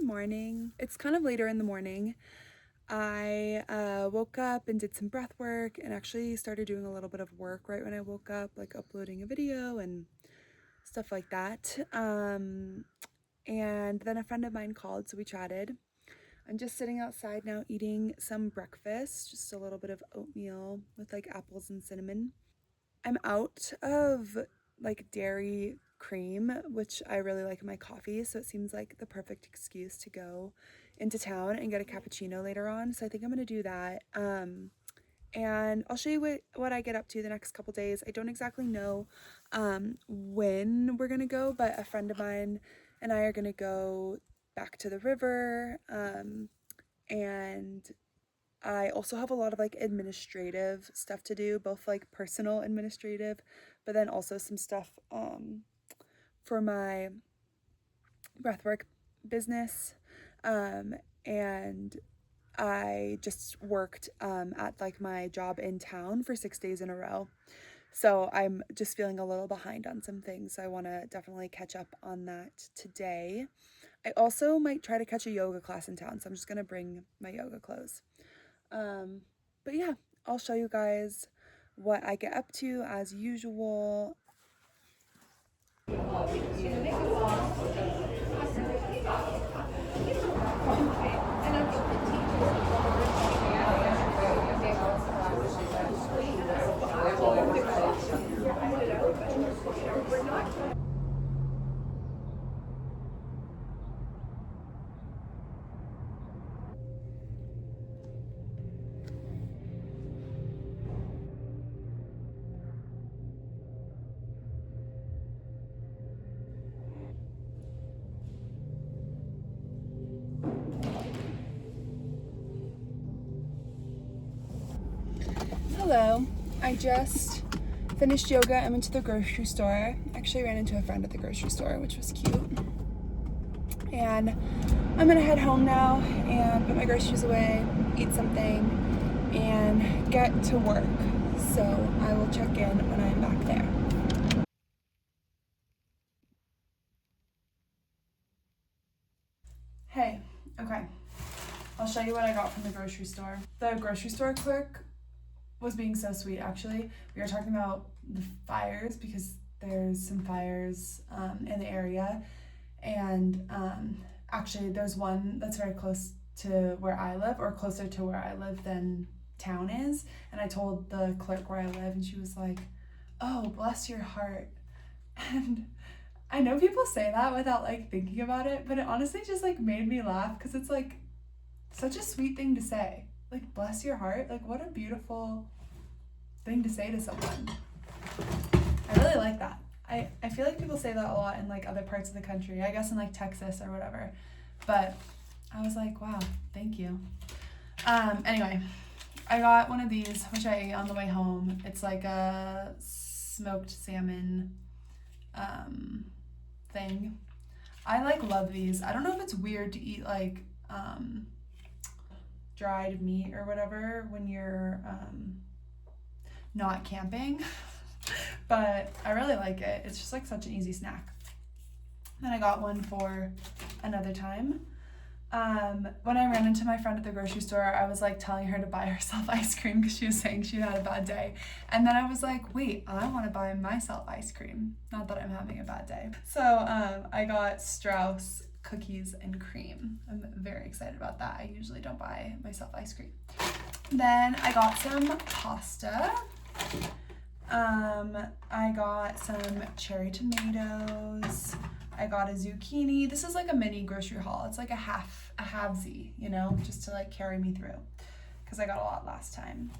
Good morning. It's kind of later in the morning. I woke up and did some breath work and actually started doing a little bit of work right when I woke up, like uploading a video and stuff like that. And then a friend of mine called, so we chatted. I'm just sitting outside now eating some breakfast, just a little bit of oatmeal with like apples and cinnamon. I'm out of like dairy cream, which I really like in my coffee, so it seems like the perfect excuse to go into town and get a cappuccino later on. So I think I'm gonna do that. And I'll show you what I get up to the next couple days. I don't exactly know when we're gonna go, but a friend of mine and I are gonna go back to the river. And I also have a lot of like administrative stuff to do, both like personal administrative, but then also some stuff for my breathwork business. And I just worked at like my job in town for 6 days in a row. So I'm just feeling a little behind on some things. So I want to definitely catch up on that today. I also might try to catch a yoga class in town, so I'm just going to bring my yoga clothes. But yeah, I'll show you guys what I get up to as usual. Hello, I just finished yoga. I went to the grocery store. Actually ran into a friend at the grocery store, which was cute. And I'm gonna head home now and put my groceries away, eat something, and get to work. So I will check in when I'm back there. Hey, okay. I'll show you what I got from the grocery store. The grocery store clerk was being so sweet, actually. We were talking about the fires because there's some fires in the area. And actually, there's one that's very close to where I live, or closer to where I live than town is. And I told the clerk where I live, and she was like, "Oh, bless your heart." And I know people say that without like thinking about it, but it honestly just like made me laugh because it's like such a sweet thing to say. Like, bless your heart. Like, what a beautiful thing to say to someone. I really like that. I feel like people say that a lot in like other parts of the country, I guess in like Texas or whatever. But I was like, wow, thank you. Anyway, I got one of these, which I ate on the way home. It's like a smoked salmon thing. I like love these. I don't know if it's weird to eat like dried meat or whatever when you're not camping. But I really like it. It's just like such an easy snack. Then I got one for another time. When I ran into my friend at the grocery store, I was like telling her to buy herself ice cream because she was saying she had a bad day. And then I was like, wait, I want to buy myself ice cream. Not that I'm having a bad day. So I got Strauss cookies and cream. I'm very excited about that. I usually don't buy myself ice cream. Then I got some pasta. I got some cherry tomatoes. I got a zucchini. This is like a mini grocery haul. It's like a halvesy, you know, just to like carry me through because I got a lot last time.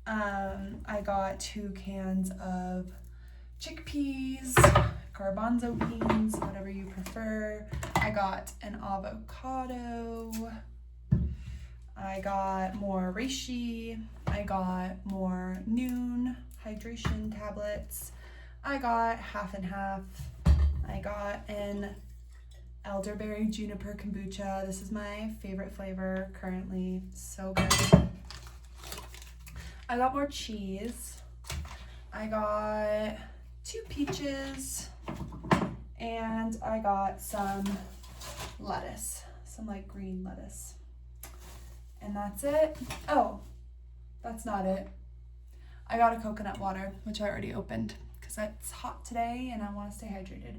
I got 2 cans of chickpeas, garbanzo beans, whatever you prefer. I got an avocado. I got more reishi. I got more Noon hydration tablets. I got half and half. I got an elderberry juniper kombucha. This is my favorite flavor currently. So good. I got more cheese. I got 2 peaches. And I got some lettuce. some like green lettuce. And that's it. Oh, that's not it. I got a coconut water, which I already opened because it's hot today and I want to stay hydrated.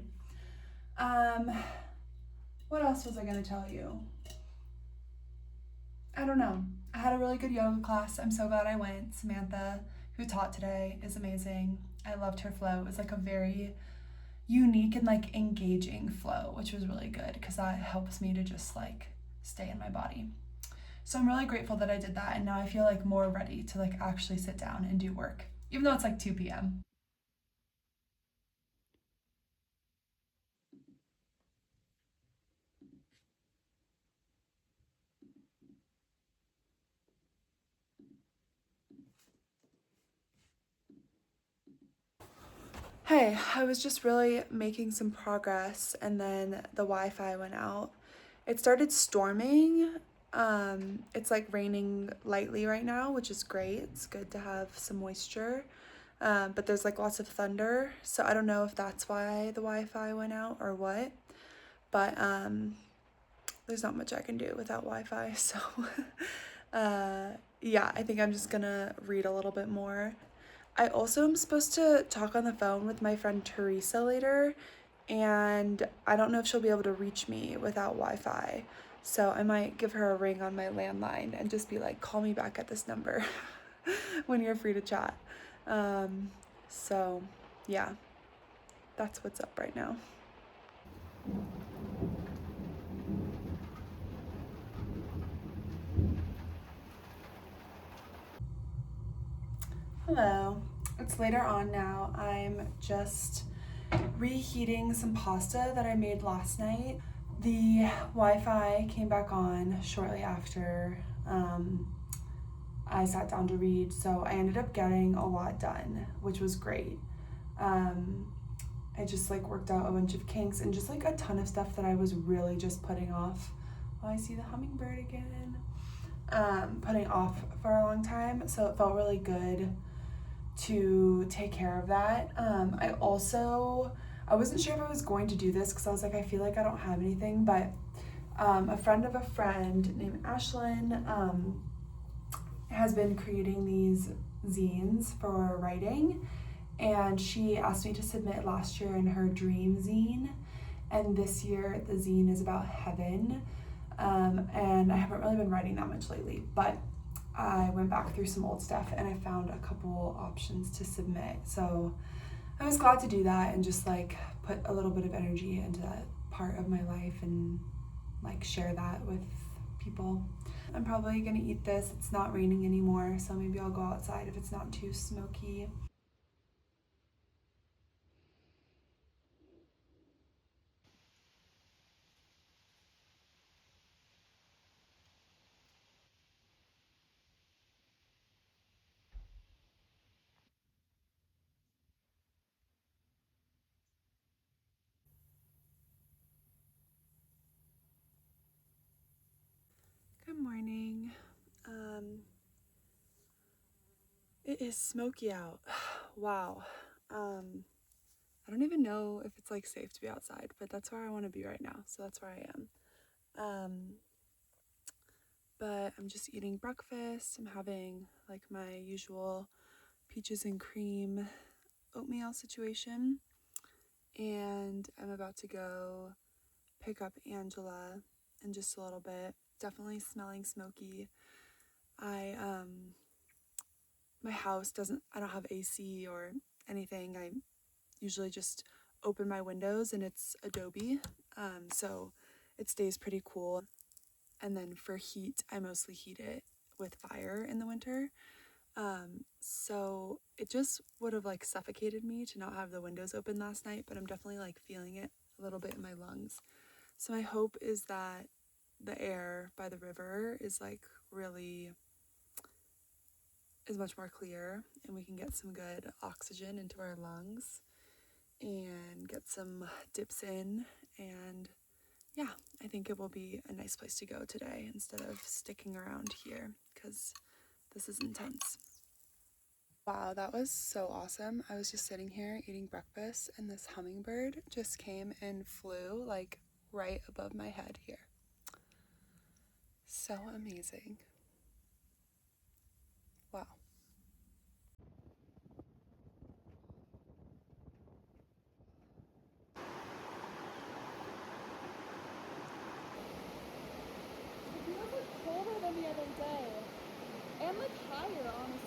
What else was I gonna tell you? I don't know. I had a really good yoga class. I'm so glad I went. Samantha, who taught today, is amazing. I loved her flow. It was like a very unique and like engaging flow, which was really good because that helps me to just like stay in my body. So I'm really grateful that I did that, and now I feel like more ready to like actually sit down and do work, even though it's like 2 p.m. Hey, I was just really making some progress and then the Wi-Fi went out. It started storming. It's like raining lightly right now, which is great. It's good to have some moisture. But there's like lots of thunder, so I don't know if that's why the Wi-Fi went out or what. But there's not much I can do without Wi-Fi, so yeah, I think I'm just gonna read a little bit more. I also am supposed to talk on the phone with my friend Teresa later, and I don't know if she'll be able to reach me without Wi-Fi. So I might give her a ring on my landline and just be like, call me back at this number when you're free to chat. So yeah, that's what's up right now. Hello. It's later on now. I'm just reheating some pasta that I made last night. The Wi-Fi came back on shortly after I sat down to read, so I ended up getting a lot done, which was great. I just like worked out a bunch of kinks and just like a ton of stuff that I was really just putting off. Oh, I see the hummingbird again. Putting off for a long time, so it felt really good to take care of that. I wasn't sure if I was going to do this because I was like, I feel like I don't have anything, but a friend of a friend named Ashlyn has been creating these zines for writing, and she asked me to submit last year in her dream zine, and this year the zine is about heaven. And I haven't really been writing that much lately, but I went back through some old stuff and I found a couple options to submit. So I was glad to do that and just like put a little bit of energy into that part of my life and like share that with people. I'm probably gonna eat this. It's not raining anymore, so maybe I'll go outside if it's not too smoky. Good morning. It is smoky out. Wow. I don't even know if it's like safe to be outside, but that's where I want to be right now. So that's where I am. But I'm just eating breakfast. I'm having like my usual peaches and cream oatmeal situation. And I'm about to go pick up Angela in just a little bit. Definitely smelling smoky. My house I don't have AC or anything. I usually just open my windows and it's Adobe. So it stays pretty cool. And then for heat, I mostly heat it with fire in the winter. So it just would have like suffocated me to not have the windows open last night, but I'm definitely like feeling it a little bit in my lungs. So my hope is that the air by the river is like really is much more clear and we can get some good oxygen into our lungs and get some dips in. And yeah, I think it will be a nice place to go today instead of sticking around here because this is intense. Wow, that was so awesome. I was just sitting here eating breakfast and this hummingbird just came and flew like right above my head here. So amazing. Wow. It feels like colder than the other day. And like higher, honestly.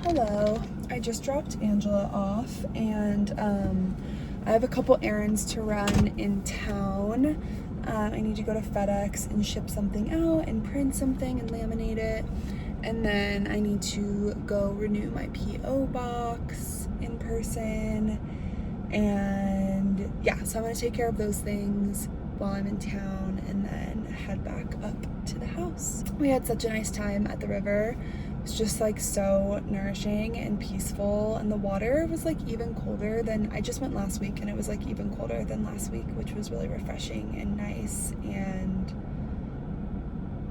Hello. I just dropped Angela off and I have a couple errands to run in town. I need to go to FedEx and ship something out and print something and laminate it. And then I need to go renew my PO box in person. And yeah, so I'm gonna take care of those things while I'm in town and then head back up to the house. We had such a nice time at the river. It was just like so nourishing and peaceful, and the water was like even colder than I just went last week, and it was like even colder than last week, which was really refreshing and nice. And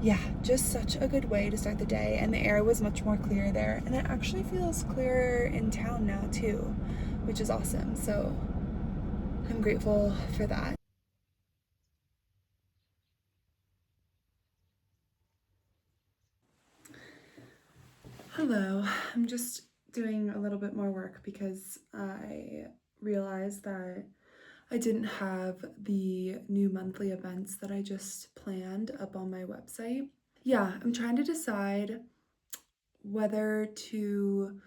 yeah, just such a good way to start the day, and the air was much more clear there, and it actually feels clearer in town now too, which is awesome. So I'm grateful for that. Hello, I'm just doing a little bit more work because I realized that I didn't have the new monthly events that I just planned up on my website. Yeah, I'm trying to decide whether to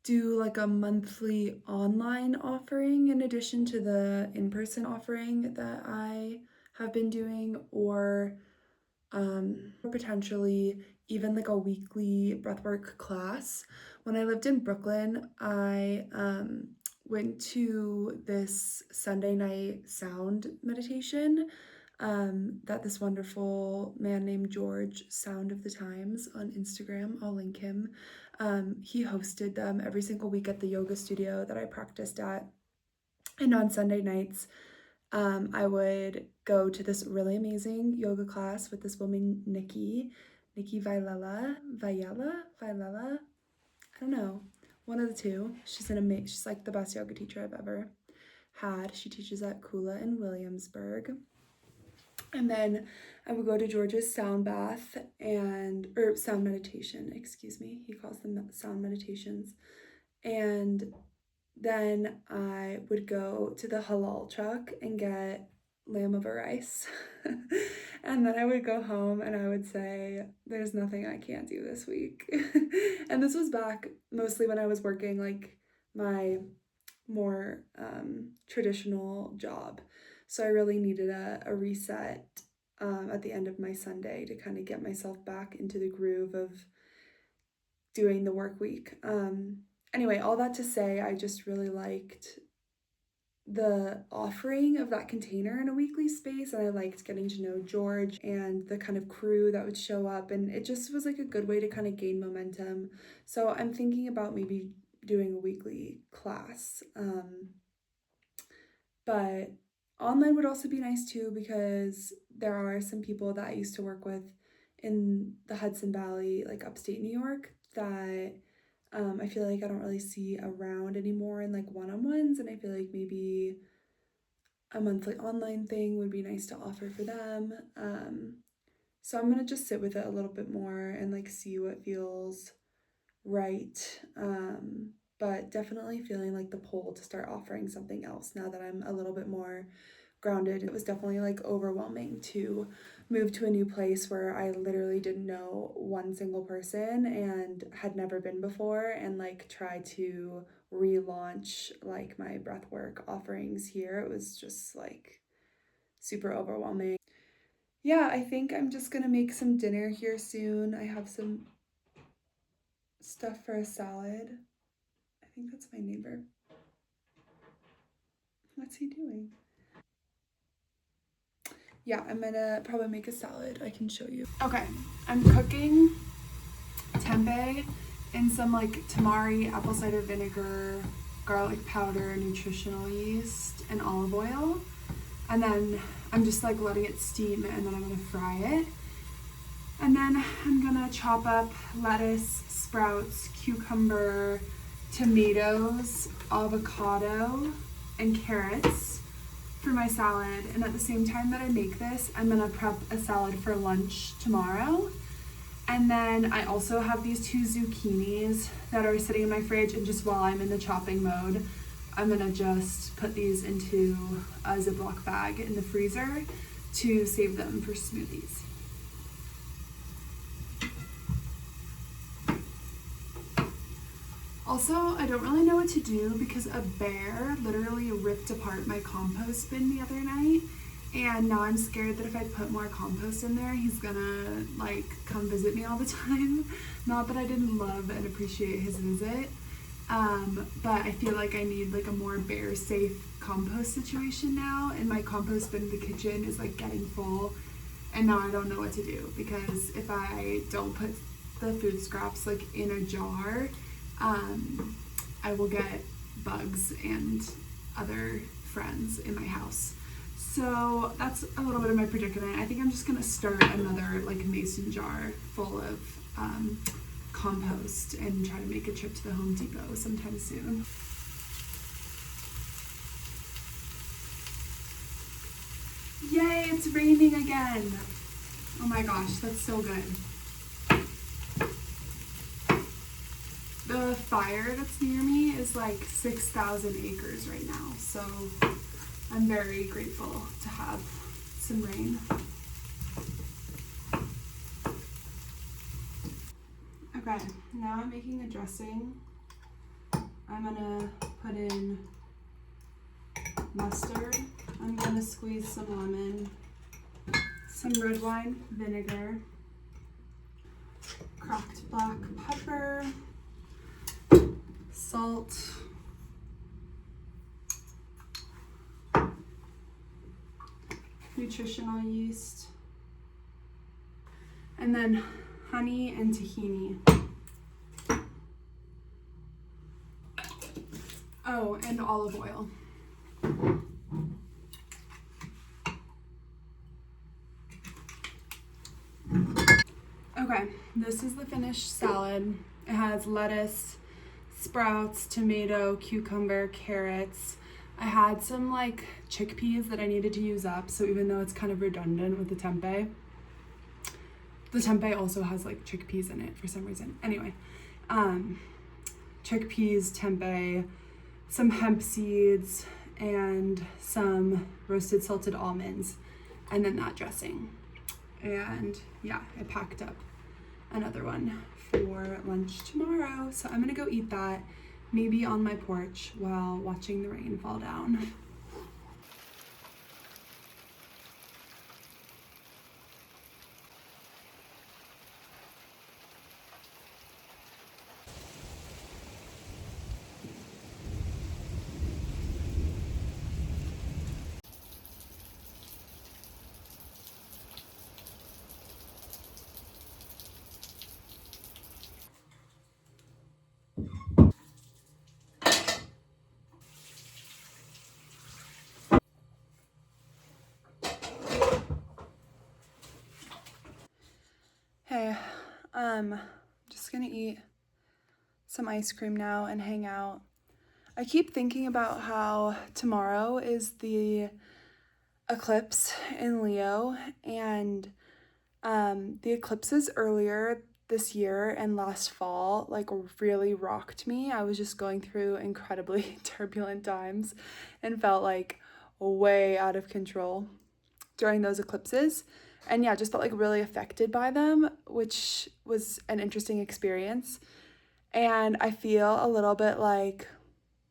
do like a monthly online offering in addition to the in-person offering that I have been doing, or potentially even like a weekly breathwork class. When I lived in Brooklyn, I went to this Sunday night sound meditation that this wonderful man named George, Sound of the Times on Instagram, I'll link him. He hosted them every single week at the yoga studio that I practiced at. And on Sunday nights, I would go to this really amazing yoga class with this woman, Nikki Vilela. I don't know, one of the two. She's like the best yoga teacher I've ever had. She teaches at Kula in Williamsburg. And then I would go to George's sound bath or sound meditation, excuse me. He calls them sound meditations. And then I would go to the halal truck and get lamb over rice. And then I would go home and I would say, there's nothing I can't do this week. And this was back mostly when I was working like my more traditional job. So I really needed a reset at the end of my Sunday to kind of get myself back into the groove of doing the work week. Anyway, all that to say, I just really liked the offering of that container in a weekly space, and I liked getting to know George and the kind of crew that would show up, and it just was like a good way to kind of gain momentum. So I'm thinking about maybe doing a weekly class. But online would also be nice too, because there are some people that I used to work with in the Hudson Valley, like upstate New York, that I feel like I don't really see around anymore in like one-on-ones, and I feel like maybe a monthly online thing would be nice to offer for them. So I'm gonna just sit with it a little bit more and like see what feels right. But definitely feeling like the pull to start offering something else now that I'm a little bit more grounded. It was definitely like overwhelming to move to a new place where I literally didn't know one single person and had never been before, and like try to relaunch like my breathwork offerings here. It was just like super overwhelming. Yeah, I think I'm just gonna make some dinner here soon. I have some stuff for a salad. I think that's my neighbor. What's he doing? Yeah, I'm gonna probably make a salad. I can show you. Okay, I'm cooking tempeh in some like tamari apple cider vinegar garlic powder, nutritional yeast, and olive oil. And then I'm just like letting it steam, and then I'm gonna fry it. And then I'm gonna chop up lettuce, sprouts, cucumber, tomatoes, avocado, and carrots for my salad. And at the same time that I make this, I'm gonna prep a salad for lunch tomorrow. And then I also have these 2 zucchinis that are sitting in my fridge, and just while I'm in the chopping mode, I'm gonna just put these into a Ziploc bag in the freezer to save them for smoothies. Also, I don't really know what to do because a bear literally ripped apart my compost bin the other night, and now I'm scared that if I put more compost in there, he's gonna like come visit me all the time. Not that I didn't love and appreciate his visit, but I feel like I need like a more bear safe compost situation now, and my compost bin in the kitchen is like getting full, and now I don't know what to do, because if I don't put the food scraps like in a jar, I will get bugs and other friends in my house. So that's a little bit of my predicament. I think I'm just gonna start another like mason jar full of compost and try to make a trip to the Home Depot sometime soon. Yay, it's raining again. Oh my gosh, that's so good. The fire that's near me is like 6,000 acres right now, so I'm very grateful to have some rain. Okay, now I'm making a dressing. I'm gonna put in mustard. I'm gonna squeeze some lemon, some red wine vinegar, cracked black pepper, salt, nutritional yeast, and then honey and tahini. Oh, and olive oil. Okay, this is the finished salad. It has lettuce, sprouts, tomato, cucumber, carrots. I had some like chickpeas that I needed to use up, so even though it's kind of redundant with the tempeh also has like chickpeas in it for some reason. Anyway, chickpeas, tempeh, some hemp seeds, and some roasted salted almonds, and then that dressing. And yeah, I packed up another one for lunch tomorrow, so I'm gonna go eat that, maybe on my porch while watching the rain fall down. Hey, just gonna eat some ice cream now and hang out. I keep thinking about how tomorrow is the eclipse in Leo, and the eclipses earlier this year and last fall like really rocked me. I was just going through incredibly turbulent times and felt like way out of control during those eclipses. And yeah, just felt like really affected by them, which was an interesting experience. And I feel a little bit like,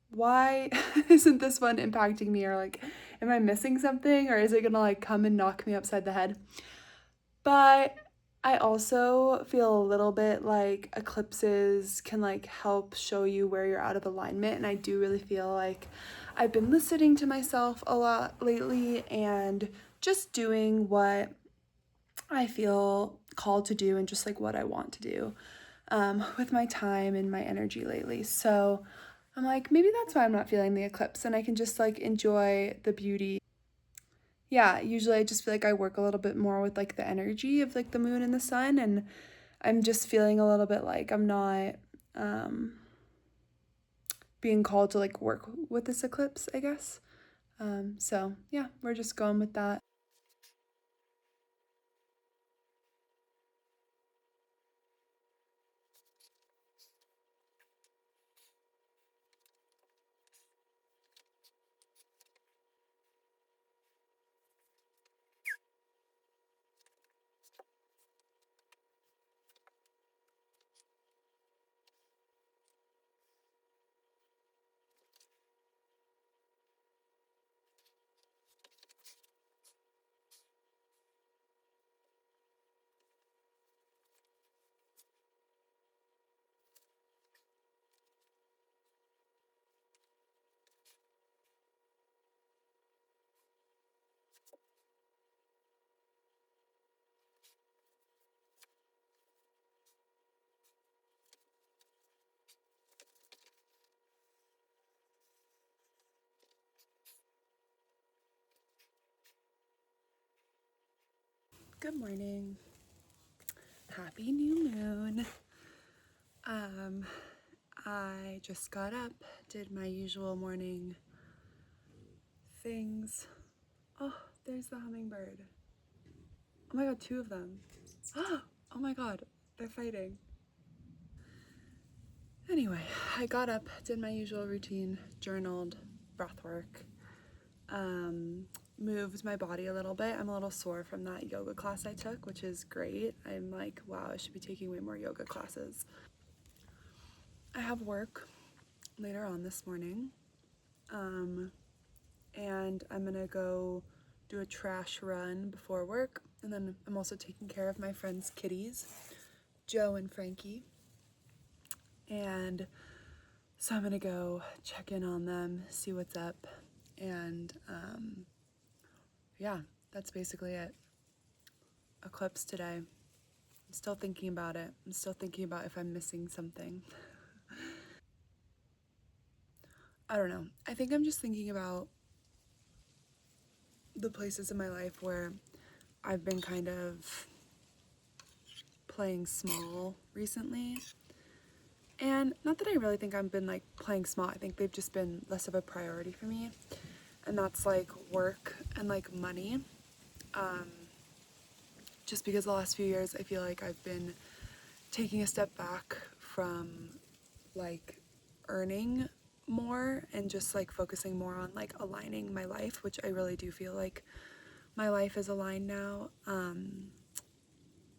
why isn't this one impacting me? Or like, am I missing something? Or is it gonna like come and knock me upside the head? But I also feel a little bit like eclipses can like help show you where you're out of alignment. And I do really feel like I've been listening to myself a lot lately and just doing what I feel called to do and just like what I want to do with my time and my energy lately. So I'm like, maybe that's why I'm not feeling the eclipse and I can just like enjoy the beauty. Yeah, usually I just feel like I work a little bit more with like the energy of like the moon and the sun, and I'm just feeling a little bit like I'm not being called to like work with this eclipse, I guess. So yeah, we're just going with that. Good morning. Happy new moon. I just got up, did my usual morning things. Oh, there's the hummingbird. Oh my god, two of them. Oh my god, they're fighting. Anyway, I got up, did my usual routine, journaled, breath work, moved my body a little bit. I'm a little sore from that yoga class I took, which is great. I'm like, wow, I should be taking way more yoga classes. I have work later on this morning, and I'm gonna go do a trash run before work, and then I'm also taking care of my friends' kitties, Joe and Frankie, and so I'm gonna go check in on them, see what's up, and yeah, that's basically it. Eclipse today. I'm still thinking about it. I'm still thinking about if I'm missing something. I don't know. I think I'm just thinking about the places in my life where I've been kind of playing small recently. And not that I really think I've been like playing small. I think they've just been less of a priority for me. And that's like work and like money. Just because the last few years I feel like I've been taking a step back from like earning more and just like focusing more on like aligning my life, which I really do feel like my life is aligned now. And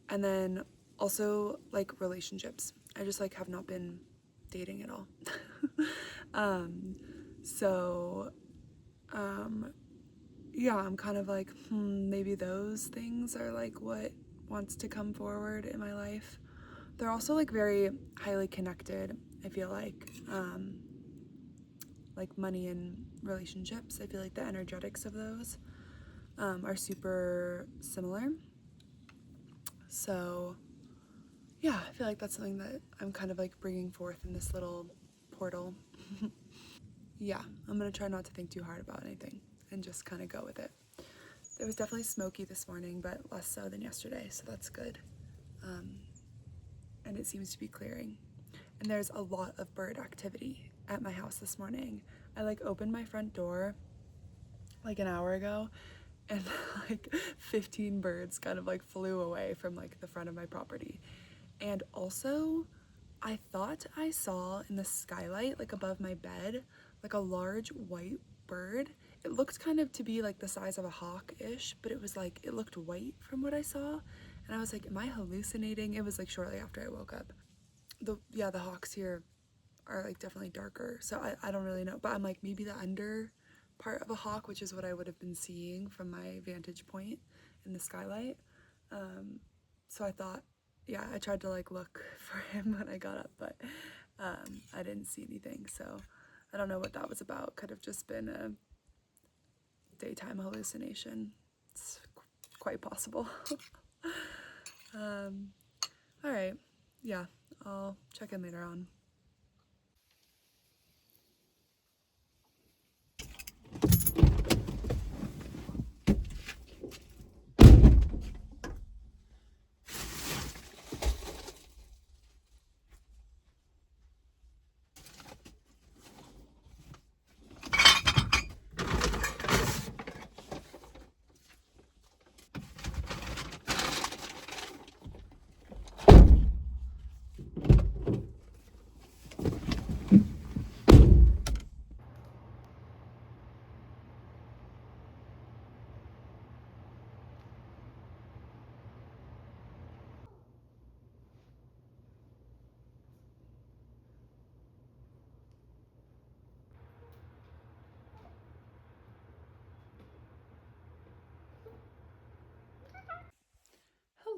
then also like relationships. I just like have not been dating at all. So yeah, I'm kind of like, maybe those things are like what wants to come forward in my life. They're also like very highly connected, I feel like money and relationships. I feel like the energetics of those are super similar. So yeah, I feel like that's something that I'm kind of like bringing forth in this little portal. Yeah, I'm gonna try not to think too hard about anything and just kind of go with it. It was definitely smoky this morning, but less so than yesterday, so that's good. And it seems to be clearing. And there's a lot of bird activity at my house this morning. I like opened my front door like an hour ago, and like 15 birds kind of like flew away from like the front of my property. And also, I thought I saw in the skylight, like above my bed, like a large white bird. It looked kind of to be like the size of a hawk-ish, but it was like, it looked white from what I saw. And I was like, am I hallucinating? It was like shortly after I woke up. The hawks here are like definitely darker, so I don't really know. But I'm like, maybe the under part of a hawk, which is what I would have been seeing from my vantage point in the skylight. So I thought, yeah, I tried to like look for him when I got up, but I didn't see anything. So I don't know what that was about. Could have just been a daytime hallucination. It's quite possible. All right, yeah, I'll check in later on.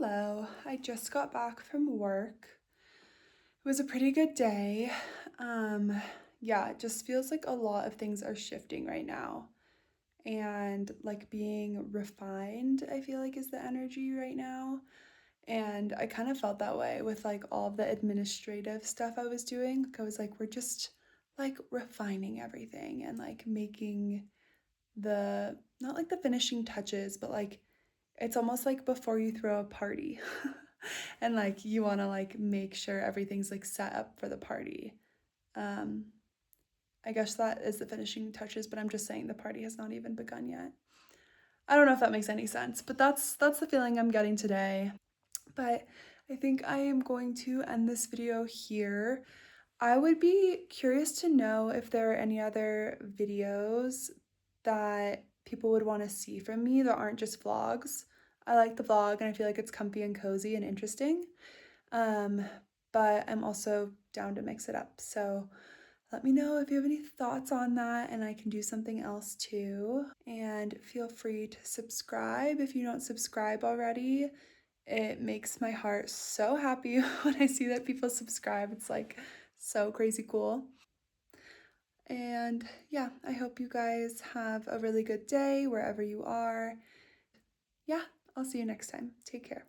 Hello, I just got back from work. It was a pretty good day. Yeah, it just feels like a lot of things are shifting right now. And like being refined, I feel like is the energy right now. And I kind of felt that way with like all of the administrative stuff I was doing. I was like, we're just like refining everything and like making the, not like the finishing touches, but like it's almost like before you throw a party and like you want to like make sure everything's like set up for the party. Um, I guess that is the finishing touches, but I'm just saying the party has not even begun yet. I don't know if that makes any sense, but that's the feeling I'm getting today. But I think I am going to end this video here. I would be curious to know if there are any other videos that people would want to see from me that aren't just vlogs. I like the vlog and I feel like it's comfy and cozy and interesting. Um, but I'm also down to mix it up. So let me know if you have any thoughts on that and I can do something else too. And feel free to subscribe if you don't subscribe already. It makes my heart so happy when I see that people subscribe. It's like so crazy cool. And yeah, I hope you guys have a really good day wherever you are. Yeah, I'll see you next time. Take care.